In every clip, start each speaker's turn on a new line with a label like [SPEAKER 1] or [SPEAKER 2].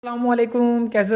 [SPEAKER 1] अस्सलामुअलैकुम, कैसे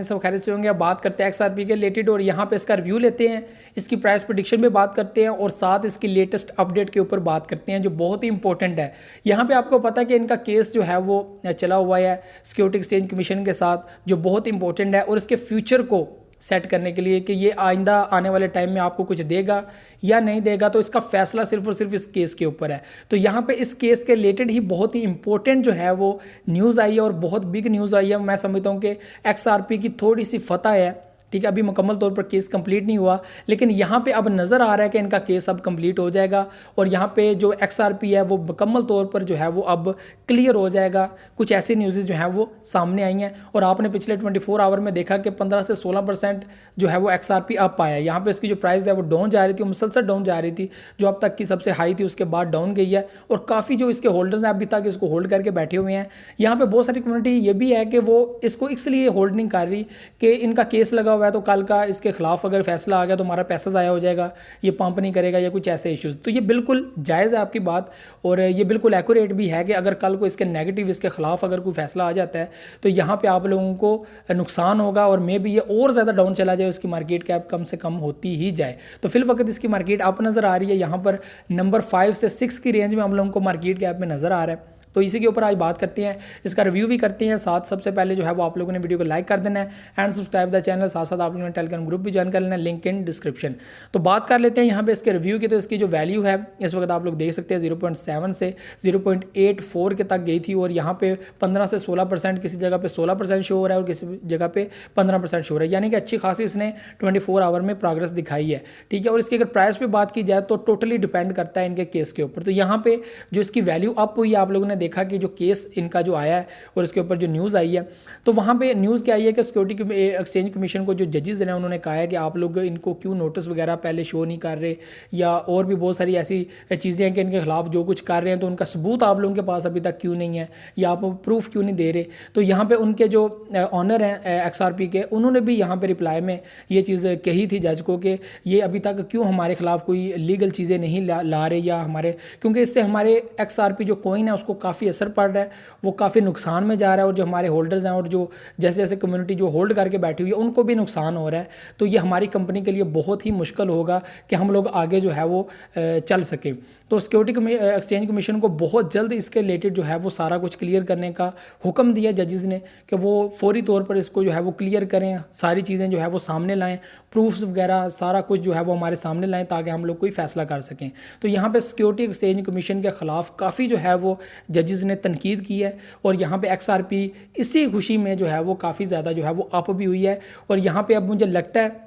[SPEAKER 1] सब खैरियत से होंगे। अब बात करते हैं एक्सआरपी के रिलेटेड और यहाँ पे इसका रिव्यू लेते हैं, इसकी प्राइस प्रेडिक्शन पे बात करते हैं और साथ इसकी लेटेस्ट अपडेट के ऊपर बात करते हैं जो बहुत ही इंपॉर्टेंट है। यहाँ पे आपको पता है कि इनका केस जो है वो चला हुआ है सिक्योरिटी एक्सचेंज कमीशन के साथ, जो बहुत इंपॉर्टेंट है और इसके फ्यूचर को सेट करने के लिए कि ये आइंदा आने वाले टाइम में आपको कुछ देगा या नहीं देगा, तो इसका फैसला सिर्फ और सिर्फ इस केस के ऊपर है। तो यहाँ पे इस केस के रिलेटेड ही बहुत ही इंपॉर्टेंट जो है वो न्यूज़ आई है और बहुत बिग न्यूज़ आई है। मैं समझता हूँ कि एक्सआरपी की थोड़ी सी फतह है, ठीक है। अभी मुकम्मल तौर पर केस कंप्लीट नहीं हुआ, लेकिन यहाँ पे अब नज़र आ रहा है कि इनका केस अब कंप्लीट हो जाएगा और यहाँ पे जो एक्सआरपी है वो मुकम्मल तौर पर जो है वो अब क्लियर हो जाएगा। कुछ ऐसी न्यूज़ जो हैं वो सामने आई हैं और आपने पिछले 24 आवर में देखा कि 15 से 16% जो है वो एक्सआरपी अप आया है। यहाँ पे इसकी जो प्राइस है वो डाउन जा रही थी, मुसलसल डाउन जा रही थी, जो अब तक की सबसे हाई थी उसके बाद डाउन गई है और काफ़ी जो इसके होल्डर्स हैं अभी तक इसको होल्ड करके बैठे हुए हैं। यहाँ पे बहुत सारी कम्युनिटी ये भी है कि वो इसको इसलिए होल्ड नहीं कर रही कि इनका केस लगा हुआ है, तो कल का इसके खिलाफ अगर फैसला आ गया तो हमारा पैसा ज़ाया हो जाएगा, ये पंप नहीं करेगा या कुछ ऐसे इश्यूज़। तो ये बिल्कुल जायज़ है आपकी बात और ये बिल्कुल एक्यूरेट भी है कि अगर कल को इसके नेगेटिव इसके खिलाफ अगर कोई फैसला आ जाता है तो यहाँ पे आप लोगों को नुकसान होगा और मे भी ये और ज़्यादा डाउन चला जाए, उसकी मार्केट कैप कम से कम होती ही जाए। तो फिल वक्त इसकी मार्केट अप नज़र आ रही है, यहाँ पर नंबर 5 से 6 की रेंज में हम लोगों को मार्केट कैप में नज़र आ रहा है। तो इसी के ऊपर आज बात करते हैं, इसका रिव्यू भी करते हैं। साथ सबसे पहले जो है वो आप लोगों ने वीडियो को लाइक कर देना है एंड सब्सक्राइब द चैनल। साथ साथ आप लोगों ने टेलीग्राम ग्रुप भी ज्वाइन कर लेना है, लिंक इन डिस्क्रिप्शन। तो बात कर लेते हैं यहाँ पे इसके रिव्यू की। तो इसकी जो वैल्यू है इस वक्त आप लोग देख सकते हैं 0.7 से 0.84 के तक गई थी और यहाँ पे 15 से 16%, किसी जगह पे 16% शो हो रहा है और किसी जगह पे 15% शो हो रहा है, यानी कि अच्छी खासी इसने 24 आवर में प्रोग्रेस दिखाई है, ठीक है। और इसकी अगर प्राइस पे बात की जाए तो टोटली डिपेंड करता है इनके केस के ऊपर। तो यहाँ पे जो इसकी वैल्यू अप हुई है, आप लोगों ने देखा कि जो केस इनका जो आया है और इसके ऊपर जो न्यूज़ आई है, तो वहाँ पे न्यूज़ क्या आई है कि सिक्योरिटी एक्सचेंज कमीशन को जो जजेस हैं उन्होंने कहा है कि आप लोग इनको क्यों नोटिस वगैरह पहले शो नहीं कर रहे, या और भी बहुत सारी ऐसी चीज़ें हैं कि इनके खिलाफ जो कुछ कर रहे हैं तो उनका सबूत आप लोगों के पास अभी तक क्यों नहीं है, या आप प्रूफ क्यों नहीं दे रहे। तो यहाँ पे उनके जो ऑनर हैं एक्सआरपी के, उन्होंने भी यहाँ पे रिप्लाई में ये चीज़ कही थी जज को कि ये अभी तक क्यों हमारे खिलाफ कोई लीगल चीज़ें नहीं ला रहे, या हमारे, क्योंकि इससे हमारे एक्सआरपी जो कॉइन है उसको काफ़ी असर पड़ रहा है, वो काफ़ी नुकसान में जा रहा है और जो हमारे होल्डर्स हैं और जो जैसे जैसे कम्युनिटी जो होल्ड करके बैठी हुई है उनको भी नुकसान हो रहा है। तो ये हमारी कंपनी के लिए बहुत ही मुश्किल होगा कि हम लोग आगे जो है वो चल सकें। तो सिक्योरिटी एक्सचेंज कमीशन को बहुत जल्द इसके रिलेटेड जो है वो सारा कुछ क्लियर करने का हुक्म दिया जजेस ने कि वो फौरी तौर पर इसको जो है वो क्लियर करें, सारी चीज़ें जो है वो सामने लाएँ, प्रूफ्स वगैरह सारा कुछ जो है वो हमारे सामने लाएँ ताकि हम लोग कोई फैसला कर सकें। तो यहाँ पे सिक्योरिटी एक्सचेंज कमीशन के ख़िलाफ़ काफ़ी जो है वो जजेस ने तनकीद की है और यहाँ पे एक्सआरपी इसी खुशी में जो है वो काफ़ी ज़्यादा जो है वो अप भी हुई है। और यहाँ पे अब मुझे लगता है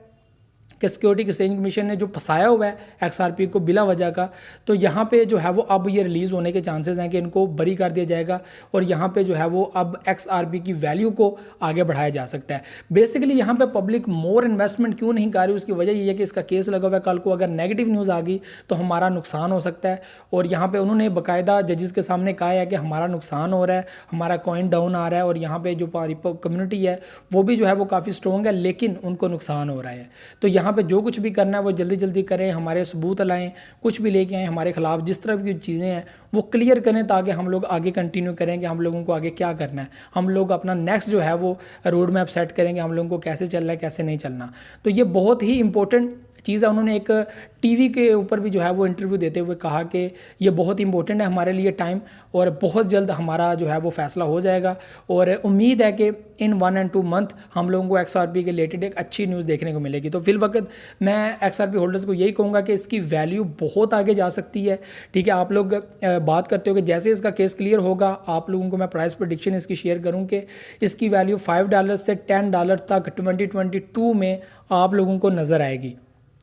[SPEAKER 1] कि सिक्योरिटी एक्सचेंज कमीशन ने जो फंसाया हुआ है एक्सआरपी को बिला वजह का, तो यहाँ पे जो है वो अब ये रिलीज़ होने के चांसेस हैं कि इनको बरी कर दिया जाएगा और यहाँ पे जो है वो अब एक्सआरपी की वैल्यू को आगे बढ़ाया जा सकता है। बेसिकली यहाँ पे पब्लिक मोर इन्वेस्टमेंट क्यों नहीं कर रही, उसकी वजह ये है कि इसका केस लगा हुआ है, कल को अगर नेगेटिव न्यूज़ आ गई तो हमारा नुकसान हो सकता है। और यहाँ पर उन्होंने बाकायदा जजेस के सामने कहा है कि हमारा नुकसान हो रहा है, हमारा कॉइन डाउन आ रहा है और यहाँ पर जो कम्युनिटी है वो भी जो है वो काफ़ी स्ट्रॉन्ग है, लेकिन उनको नुकसान हो रहा है। तो यहाँ पे जो कुछ भी करना है वो जल्दी जल्दी करें, हमारे सबूत लाएं, कुछ भी लेके आएँ हमारे खिलाफ, जिस तरह की चीज़ें हैं वो क्लियर करें ताकि हम लोग आगे कंटिन्यू करें कि हम लोगों को आगे क्या करना है, हम लोग अपना नेक्स्ट जो है वो रोड मैप सेट करेंगे, हम लोगों को कैसे चलना है कैसे नहीं चलना। तो ये बहुत ही इंपॉर्टेंट चीज़ है। उन्होंने एक टीवी के ऊपर भी जो है वो इंटरव्यू देते हुए कहा कि ये बहुत इंपॉर्टेंट है हमारे लिए टाइम और बहुत जल्द हमारा जो है वो फैसला हो जाएगा और उम्मीद है कि इन 1 और 2 मंथ हम लोगों को एक्सआरपी के रिलेटेड एक अच्छी न्यूज़ देखने को मिलेगी। तो फिल वक्त मैं एक्सआरपी होल्डर्स को यही कहूँगा कि इसकी वैल्यू बहुत आगे जा सकती है, ठीक है। आप लोग बात करते हो कि जैसे इसका केस क्लियर होगा आप लोगों को मैं प्राइस प्रेडिक्शन इसकी शेयर करूँ कि इसकी वैल्यू $5 से $10 तक 2022 में आप लोगों को नज़र आएगी,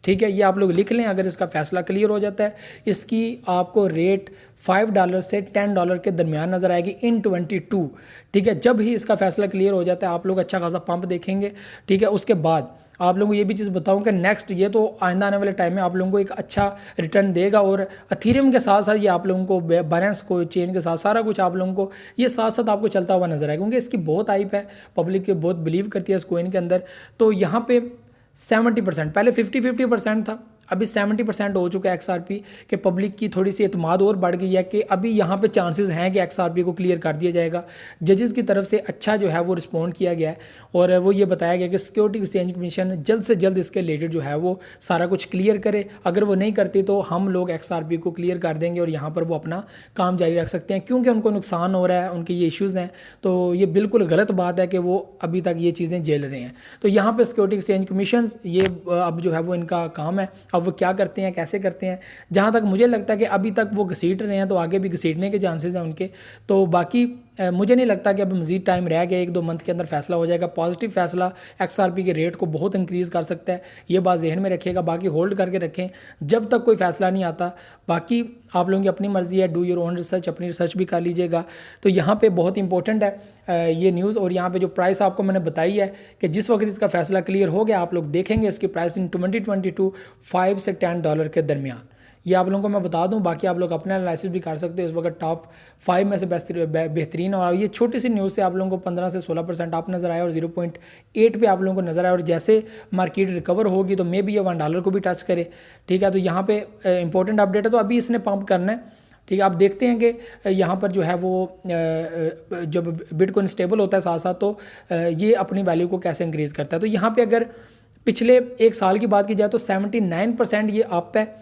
[SPEAKER 1] ठीक है। ये आप लोग लिख लें, अगर इसका फैसला क्लियर हो जाता है इसकी आपको रेट $5 से $10 के दरमियान नज़र आएगी इन 22, ठीक है। जब ही इसका फैसला क्लियर हो जाता है आप लोग अच्छा खासा पंप देखेंगे, ठीक है। उसके बाद आप लोगों को ये भी चीज़ बताऊं कि नेक्स्ट ये तो आइंदा आने वाले टाइम में आप लोगों को एक अच्छा रिटर्न देगा और अथीरियम के साथ साथ ये आप लोगों को बाइनेंस को चेन के साथ सारा कुछ आप लोगों को ये साथ साथ आपको चलता हुआ नजर आएगा, क्योंकि इसकी बहुत हाइप है, पब्लिक बहुत बिलीव करती है इस कोइन के अंदर। तो यहाँ पे 70%, पहले 50-50% था, अभी 70% हो चुका है XRP के, पब्लिक की थोड़ी सी एतमाद और बढ़ गई है कि अभी यहाँ पे चांसेस हैं कि XRP को क्लियर कर दिया जाएगा। जजेस की तरफ से अच्छा जो है वो रिस्पॉन्ड किया गया है और वो ये बताया गया कि सिक्योरिटी एक्सचेंज कमीशन जल्द से जल्द इसके रिलेटेड जो है वो सारा कुछ क्लियर करे। अगर वो नहीं करती तो हम लोग XRP को क्लियर कर देंगे और यहाँ पर वो अपना काम जारी रख सकते हैं, क्योंकि उनको नुकसान हो रहा है, उनके ये इश्यूज़ हैं। तो ये बिल्कुल गलत बात है कि वो अभी तक ये चीज़ें झेल रहे हैं। तो यहाँ पे सिक्योरिटी एक्सचेंज कमीशन ये अब जो है वो इनका काम है। अब वो क्या करते हैं, कैसे करते हैं, जहाँ तक मुझे लगता है कि अभी तक वो घसीट रहे हैं तो आगे भी घसीटने के चांसेस हैं उनके। तो बाकी मुझे नहीं लगता कि अब मज़ीद टाइम रह गया, 1-2 मंथ के अंदर फैसला हो जाएगा। पॉजिटिव फैसला XRP के रेट को बहुत इंक्रीज़ कर सकता है, ये बात जहन में रखिएगा। बाकी होल्ड करके रखें जब तक कोई फैसला नहीं आता। बाकी आप लोगों की अपनी मर्ज़ी है, डू योर ओन रिसर्च, अपनी रिसर्च भी कर लीजिएगा। तो यहाँ पे बहुत इंपॉर्टेंट है ये न्यूज़। और यहाँ पे जो प्राइस आपको मैंने बताई है कि जिस वक्त इसका फैसला क्लियर हो गया, आप लोग देखेंगे इसकी प्राइस इन 2022 $5 से $10 के दरमियान। ये आप लोगों को मैं बता दूं, बाकी आप लोग अपना एनालिसिस भी कर सकते हो। इस वक्त टॉप 5 में से बेहतरीन, और ये छोटी सी न्यूज़ से आप लोगों को 15 से 16% आप नज़र आया और 0.8 पे आप लोगों को नज़र आया। और जैसे मार्केट रिकवर होगी तो मे भी ये $1 को भी टच करे, ठीक है। तो यहाँ पे इंपॉर्टेंट अपडेट है। तो अभी इसने पंप करना है, ठीक है। आप देखते हैं कि यहाँ पर जो है वो जब बिटकॉइन स्टेबल होता है साथ साथ, तो ये अपनी वैल्यू को कैसे इंक्रीज़ करता है। तो यहाँ पे अगर पिछले 1 साल की बात की जाए तो 79% ये अप है,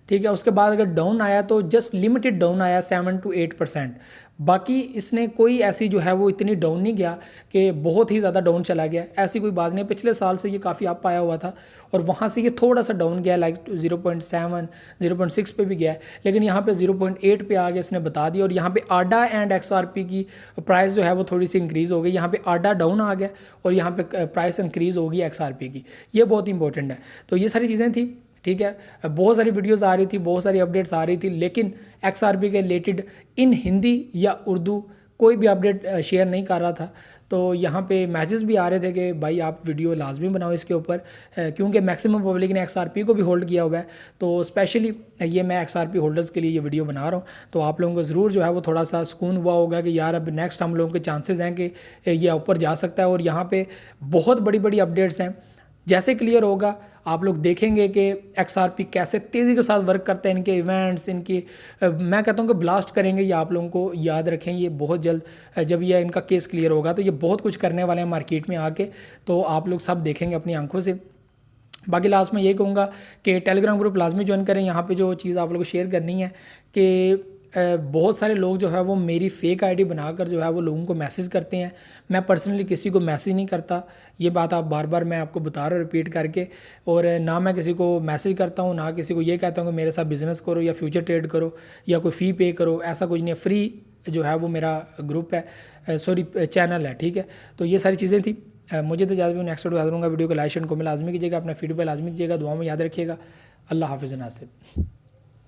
[SPEAKER 1] ठीक है। उसके बाद अगर डाउन आया तो जस्ट लिमिटेड डाउन आया 7 to 8%। बाकी इसने कोई ऐसी जो है वो इतनी डाउन नहीं गया कि बहुत ही ज़्यादा डाउन चला गया, ऐसी कोई बात नहीं। पिछले साल से ये काफ़ी अप आया हुआ था और वहाँ से ये थोड़ा सा डाउन गया, लाइक 0.7 0.6 पे भी गया है, लेकिन यहाँ पे 0.8 पे आ गया, इसने बता दिया। और यहाँ पे आडा एंड XRP की प्राइस जो है वो थोड़ी सी इंक्रीज़ हो गई। यहाँ पे आडा डाउन आ गया और यहाँ पे प्राइस इंक्रीज़ होगी XRP की, ये बहुत इंपॉर्टेंट है। तो ये सारी चीज़ें थी, ठीक है। बहुत सारी वीडियोस आ रही थी, बहुत सारी अपडेट्स आ रही थी, लेकिन XRP के रिलेटेड इन हिंदी या उर्दू कोई भी अपडेट शेयर नहीं कर रहा था। तो यहाँ पे मैसेज भी आ रहे थे कि भाई आप वीडियो लाजमी बनाओ इसके ऊपर, क्योंकि मैक्सिमम पब्लिक ने XRP को भी होल्ड किया हुआ है। तो स्पेशली ये मैं XRP होल्डर्स के लिए ये वीडियो बना रहा हूँ। तो आप लोगों को ज़रूर जो है वो थोड़ा सा सुकून हुआ होगा कि यार अब नेक्स्ट हम लोगों के चांसेस हैं कि ये ऊपर जा सकता है। और यहाँ पर बहुत बड़ी बड़ी अपडेट्स हैं, जैसे क्लियर होगा आप लोग देखेंगे कि XRP कैसे तेज़ी के साथ वर्क करता है। इनके इवेंट्स, इनकी मैं कहता हूँ कि ब्लास्ट करेंगे ये, आप लोगों को याद रखें। ये बहुत जल्द जब ये इनका केस क्लियर होगा तो ये बहुत कुछ करने वाले हैं मार्केट में आके, तो आप लोग सब देखेंगे अपनी आंखों से। बाकी लास्ट में ये कहूँगा कि टेलीग्राम ग्रुप लाजमी ज्वाइन करें। यहाँ पे जो चीज़ आप लोगों को शेयर करनी है कि बहुत सारे लोग जो है वो मेरी फ़ेक आईडी बनाकर जो है वो लोगों को मैसेज करते हैं। मैं पर्सनली किसी को मैसेज नहीं करता, ये बात आप बार बार मैं आपको बता रहा हूँ रिपीट करके। और ना मैं किसी को मैसेज करता हूँ, ना किसी को ये कहता हूँ कि मेरे साथ बिज़नेस करो या फ्यूचर ट्रेड करो या कोई फ़ी पे करो, ऐसा कुछ नहीं है। फ्री जो है वो मेरा ग्रुप है, सॉरी चैनल है, ठीक है। तो ये सारी चीज़ें थी। मुझे तो ज़्यादा नेक्स्ट वीडियो याद रहूँगा। वीडियो को लाइक शेयर को लाजमी कीजिएगा, अपना फीडबैक लाजमी कीजिएगा, दुआ में याद रखिएगा। अल्लाह हाफ़िज़ नासिर।